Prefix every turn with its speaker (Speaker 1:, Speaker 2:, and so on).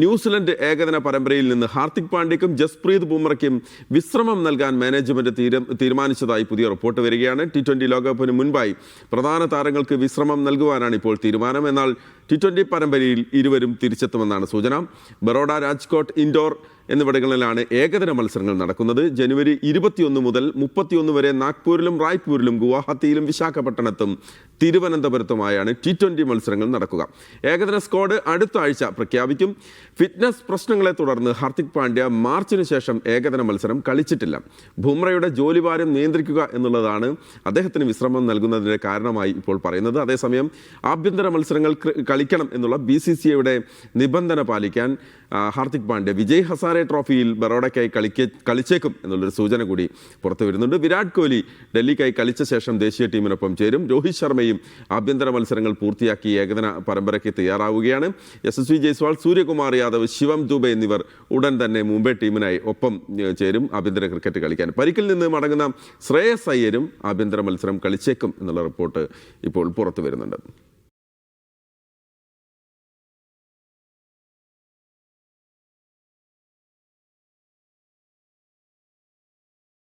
Speaker 1: New Zealand ഏകദിന പരമ്പരയിൽ നിന്ന് ഹാർദിക് പാണ്ഡ്യയ്ക്കും ജസ്പ്രീത് ബുംറയ്ക്കും വിശ്രമം നൽകാൻ മാനേജ്മെന്റ് തീരുമാനിച്ചതായി പുതിയ റിപ്പോർട്ട് വരികയാണ്. T20 ലോകകപ്പിന് മുൻപായി പ്രധാന താരങ്ങൾക്ക് വിശ്രമം നൽകുവാനാണ് ഇപ്പോൾ തീരുമാനം. എന്നാൽ T20 പരമ്പരയിൽ ഇരുവരും തിരിച്ചെത്തുമെന്നാണ് സൂചന. ബറോഡ, രാജ്കോട്ട്, ഇൻഡോർ എന്നിവിടങ്ങളിലാണ് ഏകദിന മത്സരങ്ങൾ നടക്കുന്നത്. ജനുവരി 21 മുതൽ 31 വരെ നാഗ്പൂരിലും റായ്പൂരിലും ഗുവാഹത്തിയിലും വിശാഖപട്ടണത്തും തിരുവനന്തപുരത്തുമായാണ് T20 മത്സരങ്ങൾ നടക്കുക. ഏകദിന സ്ക്വാഡ് അടുത്ത ആഴ്ച പ്രഖ്യാപിക്കും. ഫിറ്റ്നസ് പ്രശ്നങ്ങളെ തുടർന്ന് ഹാർദിക് പാണ്ഡ്യ മാർച്ചിന് ശേഷം ഏകദിന മത്സരം കളിച്ചിട്ടില്ല. ബുംറയുടെ ജോലിഭാരം നിയന്ത്രിക്കുക എന്നുള്ളതാണ് അദ്ദേഹത്തിന് വിശ്രമം നൽകുന്നതിന് കാരണമായി ഇപ്പോൾ പറയുന്നത്. അതേസമയം ആഭ്യന്തര മത്സരങ്ങൾ കളിക്കണം എന്നുള്ള BCCIയുടെ നിബന്ധന പാലിക്കാൻ ഹാർദിക് പാണ്ഡ്യ വിജയ് ഹസാരെ ട്രോഫിയിൽ ബറോഡയ്ക്കായി കളിച്ചേക്കും എന്നുള്ളൊരു സൂചന കൂടി പുറത്തു വരുന്നുണ്ട്. വിരാട് കോഹ്ലി ഡൽഹിക്കായി കളിച്ച ശേഷം ദേശീയ ടീമിനൊപ്പം ചേരും. രോഹിത് ശർമ്മയും ആഭ്യന്തര മത്സരങ്ങൾ പൂർത്തിയാക്കി ഏകദിന പരമ്പരയ്ക്ക് തയ്യാറാവുകയാണ്. SSV ജയ്സ്വാൾ, സൂര്യകുമാർ യാദവ്, ശിവം ദുബെ എന്നിവർ ഉടൻ തന്നെ മുംബൈ ടീമിനായി ഒപ്പം ചേരും ആഭ്യന്തര ക്രിക്കറ്റ് കളിക്കാൻ. പരിക്കിൽ നിന്ന് മടങ്ങുന്ന ശ്രേയസ് അയ്യരും ആഭ്യന്തര മത്സരം കളിച്ചേക്കും എന്നുള്ള റിപ്പോർട്ട് ഇപ്പോൾ പുറത്തു വരുന്നുണ്ട്.